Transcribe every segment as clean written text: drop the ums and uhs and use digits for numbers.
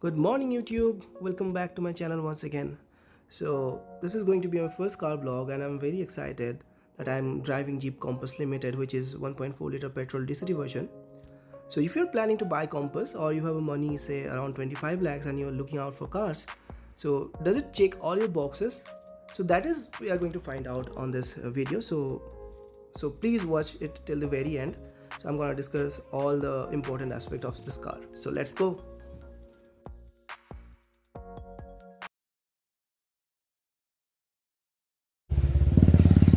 Good morning, YouTube. Welcome back to my channel once again. So, this is going to be my first car vlog, and I'm very excited that I'm driving Jeep Compass Limited, which is 1.4 liter petrol DCT version. So, if you're planning to buy Compass or you have a money, say around 25 lakhs, and you're looking out for cars, so does it check all your boxes? So, that is we are going to find out on this video. So please watch it till the very end. So, I'm going to discuss all the important aspect of this car. So, let's go.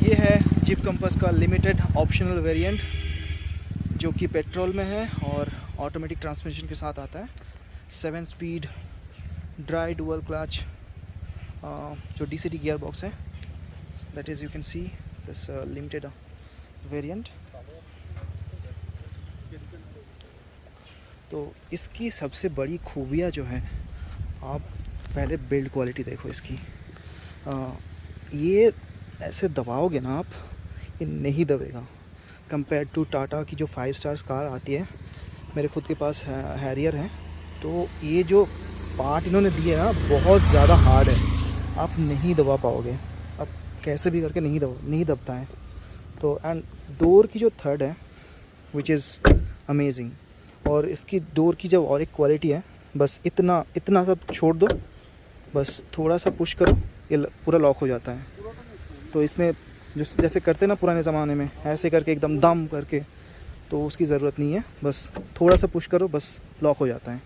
ये है jeep compass का limited optional variant जो कि petrol में है और automatic transmission के साथ आता है। 7 स्पीड ड्राई डुअल क्लच जो डीसीटी गियर बॉक्स है। That is you can see this limited variant. तो इसकी सबसे बड़ी खूबियाँ जो है, आप पहले बिल्ड क्वालिटी देखो इसकी। ये ऐसे दबाओगे ना आप, ये नहीं दबेगा कंपेयर टू टाटा की जो 5 स्टार्स कार आती है। मेरे खुद के पास हैरियर है, तो ये जो पार्ट इन्होंने दिए ना बहुत ज़्यादा हार्ड है, आप नहीं दबा पाओगे। आप कैसे भी करके नहीं दबता है। तो एंड डोर की जो थर्ड है विच इज़ अमेजिंग, और इसकी डोर की जब और एक क्वालिटी है, बस इतना सब छोड़ दो, बस थोड़ा सा पुश करो, ये पूरा लॉक हो जाता है। तो इसमें जो जैसे करते ना पुराने ज़माने में, ऐसे करके एकदम दम करके, तो उसकी ज़रूरत नहीं है। बस थोड़ा सा पुश करो, बस लॉक हो जाता है।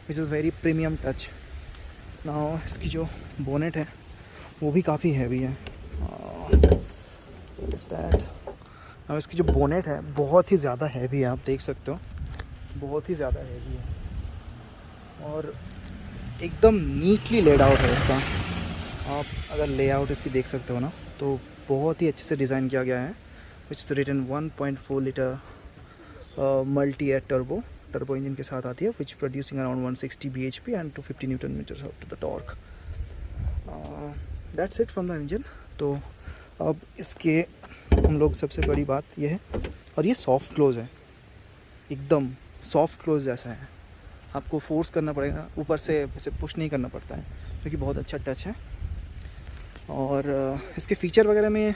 It's a very premium touch. ना इसकी जो बोनेट है वो भी काफ़ी हैवी है। इस दैट ना, इसकी जो बोनेट है बहुत ही ज़्यादा हैवी है, आप देख सकते हो, बहुत ही ज़्यादा हैवी है और एकदम नीटली लेड आउट है इसका। आप अगर लेआउट इसकी देख सकते हो ना, तो बहुत ही अच्छे से डिज़ाइन किया गया है। Which is written 1.4 litre multi eight turbo engine के साथ आती है, which producing around 160 bhp and 250 newton metres up to the torque. That's it from the engine. तो अब इसके हम लोग सबसे बड़ी बात यह है, और ये सॉफ्ट क्लोज़ है, एकदम सॉफ्ट क्लोज़ जैसा है। आपको फोर्स करना पड़ेगा, ऊपर से इसे पुश नहीं करना पड़ता है, जो कि बहुत अच्छा टच है। और इसके फ़ीचर वगैरह में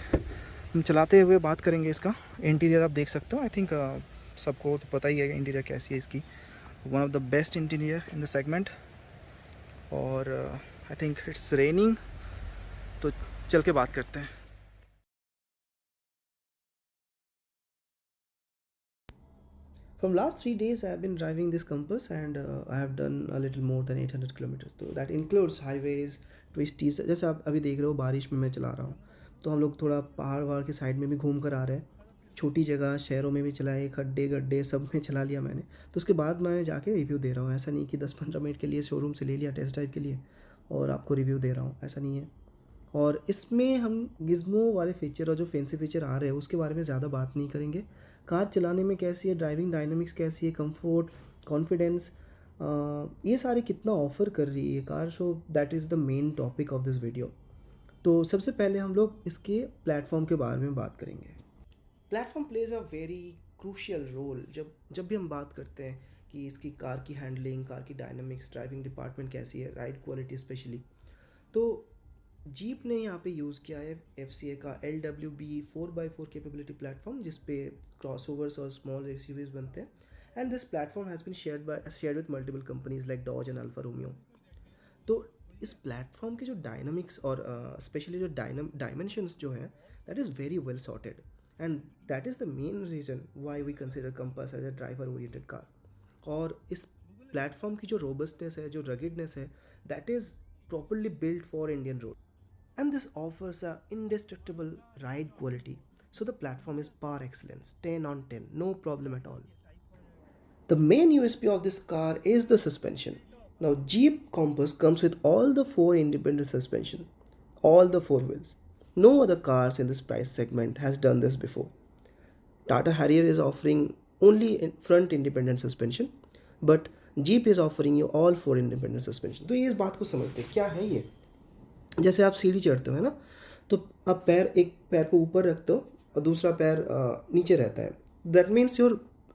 हम चलाते हुए बात करेंगे। इसका इंटीरियर आप देख सकते हो। आई थिंक सबको तो पता ही है इंटीरियर कैसी है इसकी। One of the best interior in the segment. और आई थिंक इट्स रेनिंग, तो चल के बात करते हैं। From last 3 days, I have been driving this Compass, and I have done a little more than 800 kilometers. So that includes highways, twisties. जैसे आप अभी देख रहे हो, बारिश में मैं चला रहा हूँ, तो हम लोग थोड़ा पहाड़ वहाड़ के साइड में भी घूम कर आ रहे हैं। छोटी जगह शहरों में भी चलाए, खड्डे गड्ढे सब में चला लिया मैंने। तो उसके बाद मैं जाके रिव्यू दे रहा हूँ। ऐसा नहीं कि 10-15 मिनट के लिए शोरूम से ले लिया टेस्ट ड्राइव के लिए और आपको रिव्यू दे रहा हूँ, ऐसा नहीं है। और इसमें हम गिज़्मो वाले फीचर और जो फैंसी फीचर आ रहे हैं उसके बारे में ज़्यादा बात नहीं करेंगे। कार चलाने में कैसी है, ड्राइविंग डायनामिक्स कैसी है, कंफर्ट, कॉन्फिडेंस, ये सारे कितना ऑफ़र कर रही है car. So that is the main topic of this video. तो सबसे पहले हम लोग इसके प्लेटफॉर्म के बारे में बात करेंगे। Platform plays a very crucial role जब जब भी हम बात करते हैं कि इसकी कार की हैंडलिंग, कार की डायनामिक्स, ड्राइविंग डिपार्टमेंट कैसी है, राइड क्वालिटी स्पेशली। तो जीप ने यहाँ पे यूज़ किया है FCA का LWB 4x4 कैपेबिलिटी प्लेटफॉर्म, जिस पे क्रॉसओवर्स और स्मॉल SUVs बनते हैं। And this platform has been shared with multiple companies like Dodge and Alfa Romeo. तो इस प्लेटफॉर्म के जो डायनामिक्स और स्पेशली जो डायमेंशंस जो हैं, that is very well sorted, and that is the main reason why we consider Compass as a driver oriented car. और इस प्लेटफॉर्म की जो रोबस्टनेस है, जो रगिडनेस है, that is properly built for Indian road, and this offers a indestructible ride quality. So the platform is par excellence, 10 on 10, no problem at all. The main USP of this car is the suspension. Now Jeep Compass comes with all the four independent suspension, all the four wheels. No other cars in this price segment has done this before. Tata Harrier is offering only front independent suspension, but Jeep is offering you all four independent suspension. तो ये इस बात को समझते क्या है ये। जैसे आप सीढ़ी चढ़ते हो, है ना, तो आप एक पैर को ऊपर रखते हो और दूसरा पैर नीचे रहता है। दैट मीन्स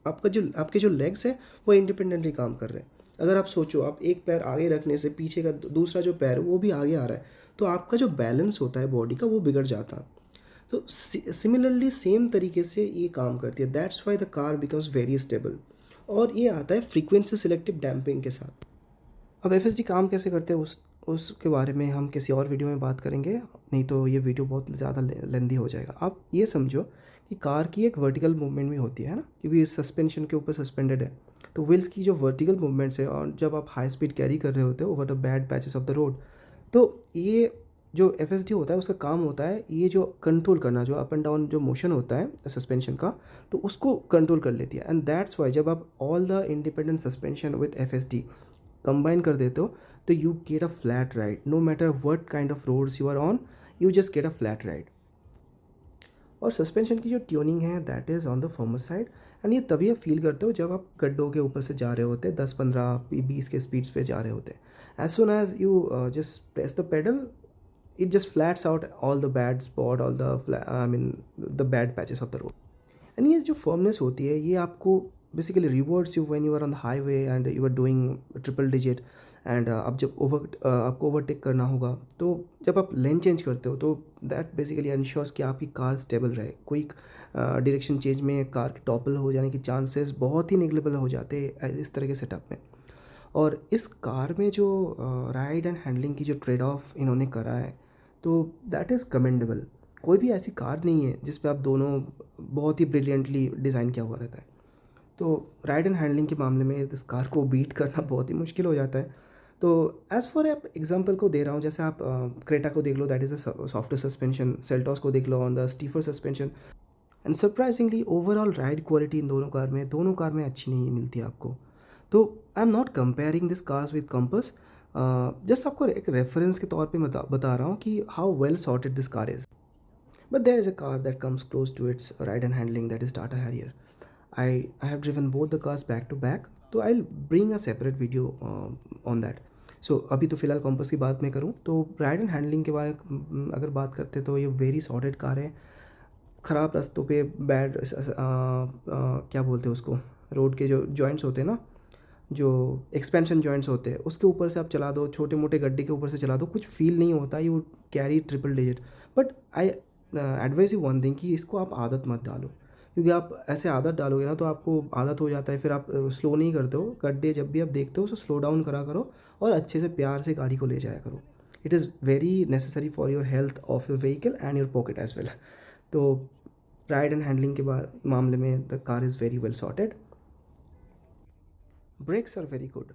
आपके जो लेग्स हैं वो इंडिपेंडेंटली काम कर रहे हैं। अगर आप सोचो, आप एक पैर आगे रखने से पीछे का दूसरा जो पैर है वो भी आगे आ रहा है, तो आपका जो बैलेंस होता है बॉडी का वो बिगड़ जाता। तो सिमिलरली सेम तरीके से ये काम करती है, that's why the car becomes very stable. और ये आता है फ्रीक्वेंसी सिलेक्टिव डैम्पिंग के साथ। अब एफ काम कैसे करते हैं उसके बारे में हम किसी और वीडियो में बात करेंगे, नहीं तो ये वीडियो बहुत ज़्यादा लेंदी हो जाएगा। आप ये समझो कि कार की एक वर्टिकल मूवमेंट भी होती है ना, क्योंकि इस सस्पेंशन के ऊपर सस्पेंडेड है। तो व्हील्स की जो वर्टिकल मूवमेंट्स है, और जब आप हाई स्पीड कैरी कर रहे होते हो over the bad patches of the road, तो ये जो एफ होता है उसका काम होता है ये जो कंट्रोल करना, जो अप एंड डाउन जो मोशन होता है सस्पेंशन का, तो उसको कंट्रोल कर लेती है। एंड दैट्स वाई जब आप all the independent suspension with F combine कर देते हो, तो you get a flat ride, no matter what kind of roads you are on, you just get a flat ride. और सस्पेंशन की जो tuning है that is on the firmer side, and ये तभी आप फील करते हो जब आप गड्ढों के ऊपर से जा रहे होते हैं, 10-15-20 के स्पीड्स पे जा रहे होते हैं। As soon as you just press the pedal, it just flats out all the bad spot, all the the bad patches of the road। And ये जो फर्मनेस होती है ये आपको basically rewards you when you are on the highway and you are doing triple digit, and अब जब आपको overtake करना होगा, तो जब आप लेन चेंज करते हो तो दैट बेसिकली इंश्योर्स कि आपकी कार स्टेबल रहे। कोई डायरेक्शन चेंज में कार के टॉपल हो जाने के चांसेस बहुत ही निगलेबल हो जाते हैं इस तरह के सेटअप में। और इस कार में जो राइड एंड हैंडलिंग की जो ट्रेड ऑफ इन्होंने करा है, तो दैट इज़ कमेंडेबल। कोई भी ऐसी कार नहीं है जिस पे आप दोनों बहुत ही ब्रिलियंटली डिज़ाइन किया हुआ रहता है। तो राइड एंड हैंडलिंग के मामले में इस कार को बीट करना बहुत ही मुश्किल हो जाता है। तो एज़ फॉर आप एग्जांपल को दे रहा हूँ, जैसे आप क्रेटा को देख लो, that is a software suspension, Seltos को देख लो on the stiffer suspension. And surprisingly overall ride quality in दोनों कार में अच्छी नहीं मिलती आपको। तो I am not comparing this cars with Compass, just आपको एक रेफरेंस के तौर पे बता रहा हूँ कि how well sorted this car is. But there is a car that comes close to its ride and handling, that is Tata Harrier. I have driven both the cars back to back, तो I'll bring a separate video on that। सो अभी तो फ़िलहाल compass की बात मैं करूँ तो ride and handling के बारे में अगर बात करते तो ये वेरी सॉर्टेड कार है। ख़राब रास्तों पे बैड क्या बोलते हैं उसको, रोड के जो जॉइंट्स होते हैं ना, जो एक्सपेंशन जॉइंट्स होते हैं, उसके ऊपर से आप चला दो, छोटे मोटे गड्ढे के ऊपर से चला दो, कुछ फील नहीं होता, you carry triple digit. But I advice you one thing कि इसको आप आदत मत डालो, क्योंकि आप ऐसे आदत डालोगे ना तो आपको आदत हो जाता है, फिर आप स्लो नहीं करते हो। गड्ढे जब भी आप देखते हो तो स्लो डाउन करा करो और अच्छे से प्यार से गाड़ी को ले जाया करो। It is very necessary for your health of your vehicle and your pocket as well. तो राइड एंड हैंडलिंग के मामले में the car is very well sorted. Brakes are very good,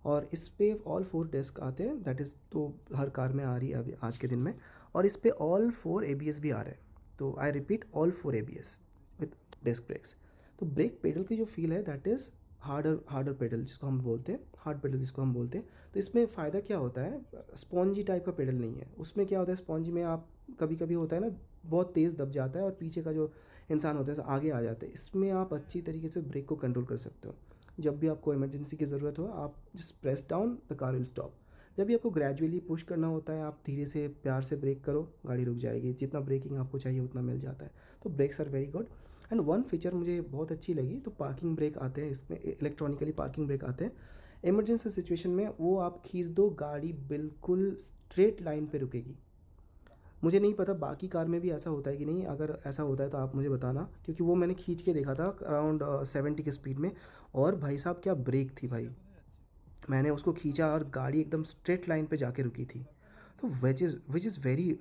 और इस पे ऑल 4 डिस्क आते हैं, दैट इज़ तो हर कार में आ रही है अभी आज के दिन में। और इस पे ऑल 4 ABS भी आ रहे हैं। तो I repeat, all 4 ABS with disc brakes. तो ब्रेक पेडल की जो फील है दैट इज़ हार्डर पेडल जिसको हम बोलते हैं, हार्ड पेडल जिसको हम बोलते हैं। तो इसमें फ़ायदा क्या होता है, स्पॉन्जी टाइप का पेडल नहीं है। उसमें क्या होता है, स्पॉन्जी में आप कभी कभी होता है ना बहुत तेज़ दब जाता है और पीछे का जो इंसान होता है आगे आ जाता है। इसमें आप अच्छी तरीके से ब्रेक को कंट्रोल कर सकते हो। जब भी आपको इमरजेंसी की ज़रूरत हो आप just press down, the car will stop. जब भी आपको ग्रेजुअली पुश करना होता है आप धीरे से प्यार से ब्रेक करो, गाड़ी रुक जाएगी। जितना ब्रेकिंग आपको चाहिए उतना मिल जाता है। तो brakes are very good. And one feature मुझे बहुत अच्छी लगी, तो पार्किंग ब्रेक आते हैं इसमें, इलेक्ट्रॉनिकली पार्किंग ब्रेक आते हैं। इमरजेंसी सिचुएशन में वो आप खींच दो, गाड़ी बिल्कुल स्ट्रेट लाइन पे रुकेगी। मुझे नहीं पता बाकी कार में भी ऐसा होता है कि नहीं, अगर ऐसा होता है तो आप मुझे बताना, क्योंकि वो मैंने खींच के देखा था अराउंड 70 की स्पीड में। और भाई साहब क्या ब्रेक थी भाई, मैंने उसको खींचा और गाड़ी एकदम स्ट्रेट लाइन पे जाके रुकी थी। तो which is very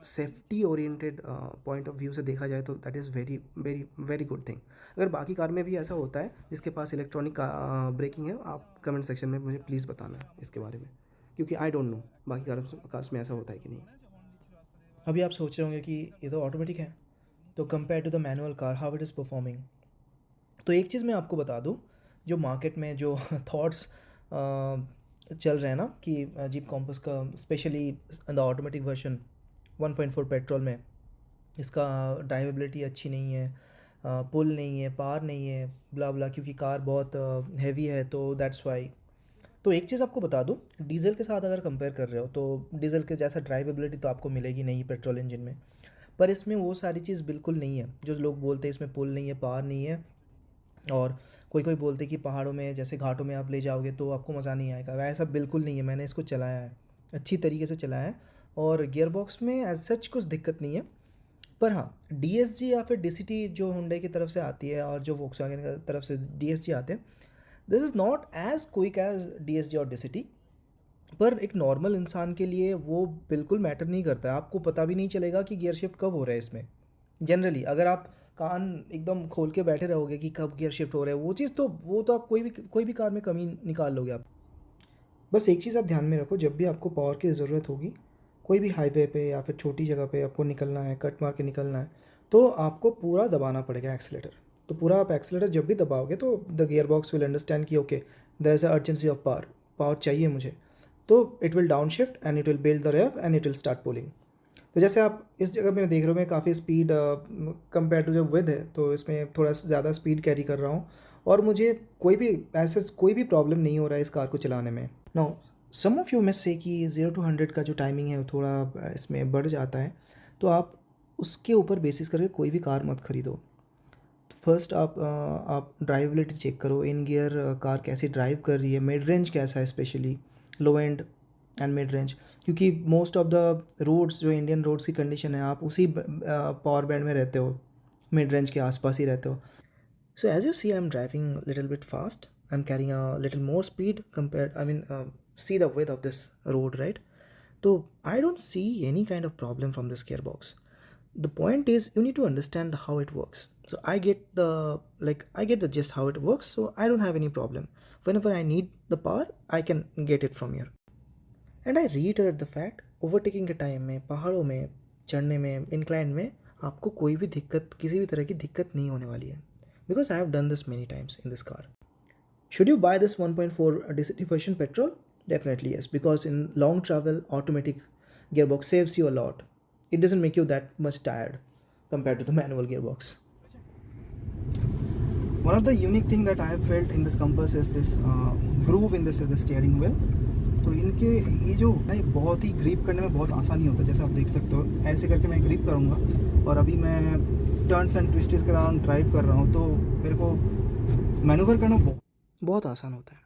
safety oriented point of view से देखा जाए तो that is very very very good thing. अगर बाकी कार में भी ऐसा होता है जिसके पास इलेक्ट्रॉनिक ब्रेकिंग है, आप कमेंट सेक्शन में मुझे प्लीज़ बताना इसके बारे में, क्योंकि आई डोंट नो बाकी कार्स में ऐसा होता है कि नहीं। अभी आप सोच रहे होंगे कि ये तो ऑटोमेटिक है, तो compare to the manual car how it is performing. तो एक चीज़ मैं आपको बता दूं, जो मार्केट में जो थॉट्स चल रहे हैं ना कि जीप कॉम्पस का specially the automatic version 1.4 petrol में इसका ड्राइवेबिलिटी अच्छी नहीं है, पुल नहीं है, पार नहीं है, ब्ला ब्ला, क्योंकि कार बहुत हैवी है तो दैट्स वाई। तो एक चीज़ आपको बता दूं, डीजल के साथ अगर कंपेयर कर रहे हो तो डीजल के जैसा ड्राइवेबिलिटी तो आपको मिलेगी नहीं पेट्रोल इंजन में। पर इसमें वो सारी चीज़ बिल्कुल नहीं है जो लोग बोलते हैं इसमें पुल नहीं है, पार नहीं है। और कोई कोई बोलते कि पहाड़ों में जैसे घाटों में आप ले जाओगे तो आपको मज़ा नहीं आएगा, वैसा बिल्कुल नहीं है। मैंने इसको चलाया है, अच्छी तरीके से चलाया है, और गियर बॉक्स में एज सच कुछ दिक्कत नहीं है। पर हाँ, DSG या फिर DCT जो हुंडई की तरफ से आती है और जो वोक्सवैगन की तरफ से DSG आते हैं, this is not as quick as DSG और DCT। पर एक नॉर्मल इंसान के लिए वो बिल्कुल मैटर नहीं करता है, आपको पता भी नहीं चलेगा कि गियर शिफ्ट कब हो रहा है इसमें। जनरली अगर आप कान एकदम खोल के बैठे रहोगे कि कब गियर शिफ्ट हो रहा है, वो चीज़ तो वो तो आप कोई भी कार में कमी निकाल लोगे आप। बस एक चीज़ आप ध्यान में रखो, जब भी आपको पावर की ज़रूरत होगी, कोई भी हाईवे पे या फिर छोटी जगह पे आपको निकलना है, कट मार के निकलना है, तो आपको पूरा दबाना पड़ेगा एक्सीलेटर। तो पूरा आप एक्सीलेटर जब भी दबाओगे तो the gear box will understand कि okay there is a urgency of power, power चाहिए मुझे, तो it will down shift and it will build the rev and it will start pulling. तो जैसे आप इस जगह में देख रहे हो, मैं काफ़ी स्पीड कंपेयर टू जो विद है, तो इसमें थोड़ा ज़्यादा स्पीड कैरी कर रहा हूँ, और मुझे कोई भी प्रॉब्लम नहीं हो रहा है इस कार को चलाने में। नो, सम ऑफ यू में से कि 0 to 100 का जो टाइमिंग है वो थोड़ा इसमें बढ़ जाता है, तो आप उसके ऊपर बेसिस करके कोई भी कार मत खरीदो। फर्स्ट आप ड्राइवेबिलिटी चेक करो, इन गियर कार कैसी ड्राइव कर रही है, मिड रेंज कैसा है, specially low and and mid range, क्योंकि मोस्ट ऑफ द रोड्स जो इंडियन रोड्स की कंडीशन है, आप उसी पावर बैंड में रहते हो, मिड रेंज के आसपास ही रहते हो। So as you see, I'm driving a little bit fast. I'm carrying a little more speed compared. See the width of this road, right? So I don't see any kind of problem from this gearbox. The point is, you need to understand how it works. So I get the gist how it works. So I don't have any problem. Whenever I need the power, I can get it from here. And I reiterate the fact, overtaking के time में, पहाड़ों में चढ़ने में, incline में आपको कोई भी दिक्कत, किसी भी तरह की दिक्कत नहीं होने वाली है, because I have done this many times in this car. Should you buy this 1.4 DCT version petrol? Definitely yes, because in long travel, automatic gearbox saves you a lot. It doesn't make you that much tired compared to the manual gearbox. One of the unique thing that I have felt in this compass is this groove in the steering wheel. तो इनके ये जो है बहुत ही grip करने में बहुत आसानी होता है। जैसे आप देख सकते हो, ऐसे करके मैं ग्रिप करूँगा, और अभी मैं टर्न्स एंड ट्विस्ट्स के दौरान ड्राइव कर रहा हूँ, तो मेरे को मैनूवर करना बहुत आसान होता है।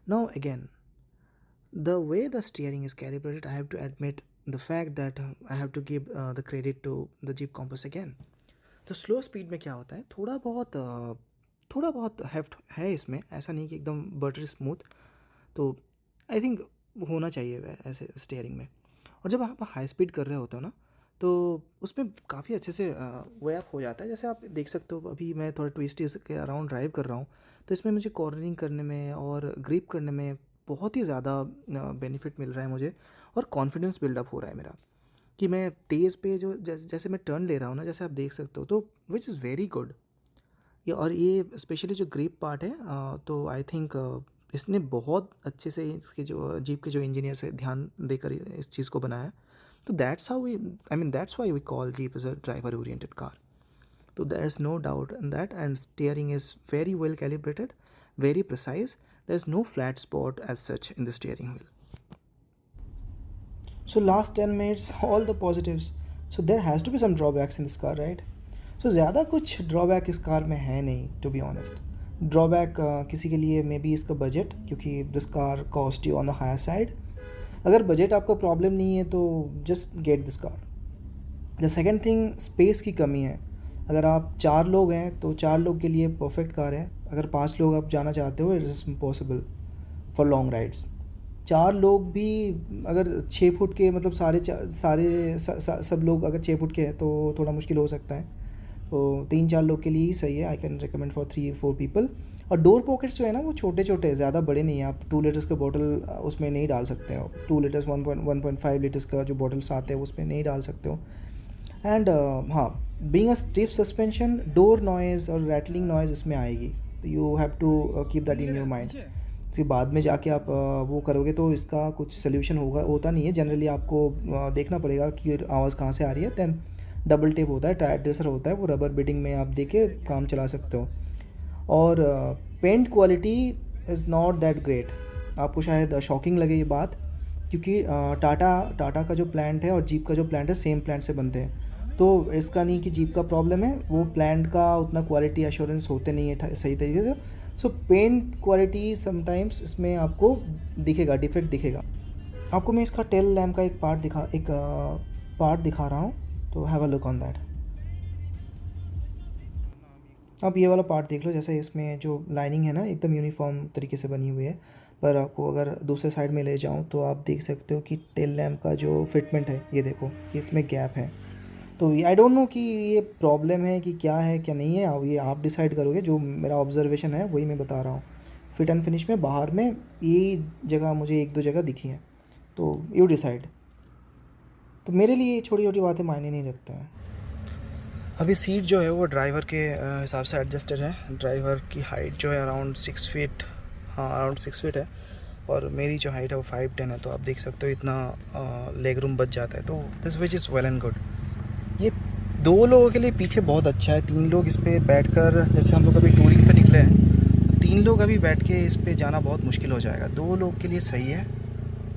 Now again, the way the steering is calibrated, I have to admit the fact that I have to give the credit to the Jeep Compass again. तो स्लो स्पीड में क्या होता है, थोड़ा बहुत हेफ्ट है इसमें, ऐसा नहीं कि एकदम बटर स्मूथ। तो आई थिंक होना चाहिए ऐसे स्टीयरिंग में। और जब आप हाई स्पीड कर रहे होते हो ना, तो उसमें काफ़ी अच्छे से वे अप हो जाता है। जैसे आप देख सकते हो, अभी मैं थोड़ा ट्विस्टीज के अराउंड ड्राइव कर रहा हूँ, तो इसमें मुझे कॉर्नरिंग करने में और ग्रिप करने में बहुत ही ज़्यादा बेनिफिट मिल रहा है मुझे, और कॉन्फिडेंस बिल्डअप हो रहा है मेरा, कि मैं तेज़ पे जो जैसे मैं टर्न ले रहा हूँ ना, जैसे आप देख सकते हो, तो विच इज़ वेरी गुड। ये स्पेशली जो ग्रिप पार्ट है, तो आई थिंक इसने बहुत अच्छे से इसके जो जीप के जो इंजीनियर से ध्यान देकर इस चीज़ को बनाया। तो that's why we call Jeep is a driver oriented car. तो there is no doubt in that, and steering is very well calibrated, very precise, there is no flat spot as such in the steering wheel. So last 10 minutes, all the positives. So there has to be some drawbacks in this car, right? So ज़्यादा कुछ drawback इस car में है नहीं, to be honest. Drawback किसी के लिए maybe इसका बजट, क्योंकि this car cost you on the higher side. अगर बजट आपका प्रॉब्लम नहीं है तो just get this car. The second thing, space की कमी है। अगर आप 4 लोग हैं तो 4 लोग के लिए परफेक्ट कार है। अगर 5 लोग आप जाना चाहते हो, it is impossible for long rides. 4 लोग भी अगर 6 फुट के, मतलब सब लोग अगर 6 फुट के हैं तो थोड़ा मुश्किल हो सकता है। तो 3-4 लोग के लिए ही सही है। I can recommend for 3-4 people. और डोर पॉकेट्स जो है ना, वो छोटे छोटे, ज़्यादा बड़े नहीं हैं। आप 2 लीटर्स का बॉटल उसमें नहीं डाल सकते हो। 2 लीटर्स 1.5 लीटर्स का जो बॉटल्स आते हैं उसमें नहीं डाल सकते हो। एंड हाँ, being a stiff suspension, door noise और रैटलिंग नॉइज़ इसमें आएगी, तो you have to keep that in your mind. फिर बाद में जाके आप वो करोगे तो इसका कुछ सोल्यूशन होता नहीं है। जनरली आपको देखना पड़ेगा कि आवाज़ कहाँ से आ रही है। दैन डबल टेप होता है, टायर ड्रेसर होता है, वो रबर बिडिंग में आप दे के काम चला सकते हो। और paint quality is not that great. आपको शायद शॉकिंग लगे ये बात, क्योंकि टाटा का जो प्लांट है और जीप का जो प्लांट है, सेम प्लांट से बनते हैं। तो इसका नहीं कि जीप का प्रॉब्लम है, वो प्लांट का उतना क्वालिटी एश्योरेंस होते नहीं है सही तरीके से। सो पेंट क्वालिटी समटाइम्स इसमें आपको दिखेगा, डिफेक्ट दिखेगा। आपको मैं इसका टेल लैम्प का एक पार्ट दिखा रहा हूँ, तो have a look on that. आप ये वाला पार्ट देख लो, जैसे इसमें जो लाइनिंग है ना एकदम यूनिफॉर्म तरीके से बनी हुई है, पर आपको अगर दूसरे साइड में ले जाऊँ तो आप देख सकते हो कि टेल लैम्प का जो फिटमेंट है, ये देखो इसमें गैप है। तो आई डोंट नो कि ये प्रॉब्लम है कि क्या है क्या नहीं है, अब ये आप डिसाइड करोगे। जो मेरा ऑब्जर्वेशन है वही मैं बता रहा हूँ। फिट एंड फिनिश में बाहर में ये जगह मुझे एक दो जगह दिखी है, तो यू डिसाइड। तो मेरे लिए छोटी छोटी बातें मायने नहीं रखता है। अभी सीट जो है वो ड्राइवर के हिसाब से एडजस्टेड है। ड्राइवर की हाइट जो है अराउंड 6 फीट, हाँ अराउंड 6 फीट है, और मेरी जो हाइट है वो 5'10" है। तो आप देख सकते हो इतना लेग रूम बच जाता है, तो this which is well and good. ये 2 लोगों के लिए पीछे बहुत अच्छा है। 3 लोग इस पर बैठ कर, जैसे हम लोग अभी टूरिंग पे निकले हैं, 3 लोग अभी बैठ के इस पर जाना बहुत मुश्किल हो जाएगा। 2 लोग के लिए सही है।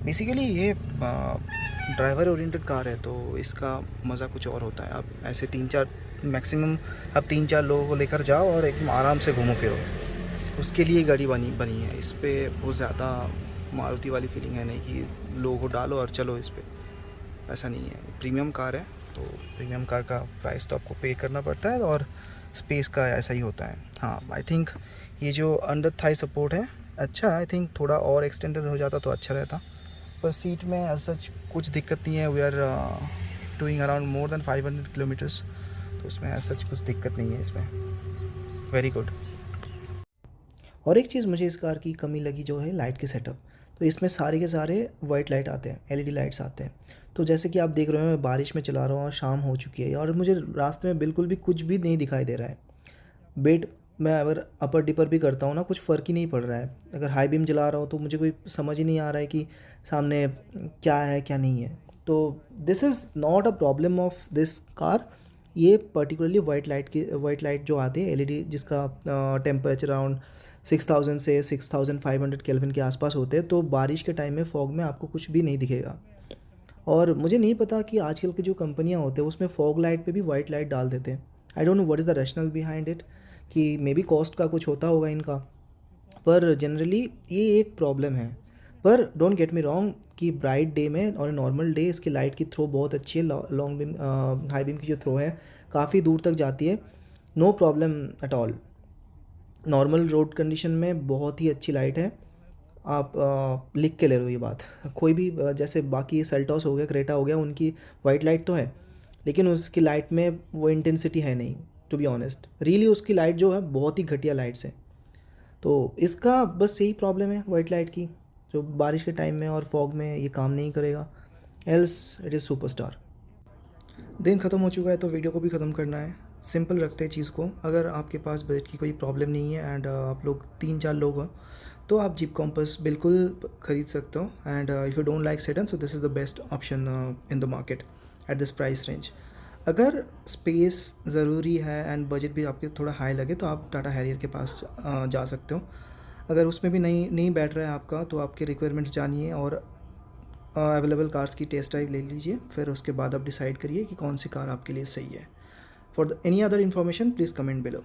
बेसिकली ये ड्राइवर ओरिएंटेड कार है, तो इसका मज़ा कुछ और होता है। आप ऐसे 3-4 मैक्सिमम आप 3-4 लोगों को लेकर जाओ और एकदम आराम से घूमो फिरो, उसके लिए गाड़ी बनी है। इस पर बहुत ज़्यादा मारुति वाली फीलिंग है नहीं कि लोगों को डालो और चलो इस पर, ऐसा नहीं है। प्रीमियम कार है, तो प्रीमियम कार का प्राइस तो आपको पे करना पड़ता है, और स्पेस का ऐसा ही होता है। हाँ, आई थिंक ये जो अंडर थाई सपोर्ट है अच्छा है। आई थिंक थोड़ा और एक्सटेंडेड हो जाता तो अच्छा रहता, पर सीट में एज सच कुछ दिक्कत नहीं है। We are doing around more than 500 kilometres, तो उसमें एज सच कुछ दिक्कत नहीं है इसमें। Very good. और एक चीज़ मुझे इस कार की कमी लगी जो है लाइट के सेटअप। तो इसमें सारे के सारे वाइट लाइट आते हैं, एलईडी लाइट्स आते हैं। तो जैसे कि आप देख रहे हो मैं बारिश में चला रहा हूँ और शाम हो चुकी है, और मुझे रास्ते में बिल्कुल भी कुछ भी नहीं दिखाई दे रहा है। बेट मैं अगर अपर डिपर भी करता हूँ ना, कुछ फ़र्क ही नहीं पड़ रहा है। अगर हाई बीम जला रहा हूँ तो मुझे कोई समझ ही नहीं आ रहा है कि सामने क्या है क्या नहीं है। तो this is not a problem of this car. ये पर्टिकुलरली वाइट लाइट जो आती है एलईडी, जिसका टेम्परेचर अराउंड 6000 से 6500 केल्विन के आसपास होते हैं, तो बारिश के टाइम में फॉग में आपको कुछ भी नहीं दिखेगा। और मुझे नहीं पता कि आजकल की जो कंपनियां होते हैं उसमें फॉग लाइट पे भी वाइट लाइट डाल देते हैं। I don't know what is the rational behind it, कि मे बी कॉस्ट का कुछ होता होगा इनका, पर जनरली ये एक प्रॉब्लम है। पर डोंट गेट मी रॉन्ग कि ब्राइट डे में और नॉर्मल डे इसकी लाइट की थ्रो बहुत अच्छी है। लॉन्ग बीम हाई बीम की जो थ्रो है काफ़ी दूर तक जाती है, no problem at all. Normal road condition में बहुत ही अच्छी लाइट है। आप लिख के ले लो ये बात। कोई भी जैसे बाकी सेल्टॉस हो गया, क्रेटा हो गया, उनकी वाइट लाइट तो है, लेकिन उसकी लाइट में वो इंटेंसिटी है नहीं। टू बी ऑनेस्ट, रियली उसकी लाइट जो है बहुत ही घटिया लाइट्स है। तो इसका बस यही प्रॉब्लम है वाइट लाइट की, जो बारिश के टाइम में और फॉग में ये काम नहीं करेगा। Else it is superstar. दिन ख़त्म हो चुका है, तो वीडियो को भी ख़त्म करना है। सिंपल रखते हैं चीज़ को। अगर आपके पास बजट की कोई प्रॉब्लम नहीं है एंड आप लोग 3-4 लोग हो, तो आप जीप कॉम्पस बिल्कुल ख़रीद सकते हो। And if you don't like sedan, so this is the best option in the market at this price range. अगर स्पेस ज़रूरी है एंड बजट भी आपके थोड़ा हाई लगे, तो आप टाटा हैरियर के पास जा सकते हो। अगर उसमें भी नहीं बैठ रहा है आपका, तो आपके रिक्वायरमेंट्स जानिए और अवेलेबल कार्स की टेस्ट ड्राइव ले लीजिए। फिर उसके बाद आप डिसाइड करिए कि कौन सी कार आपके लिए सही है। For any other information please comment below.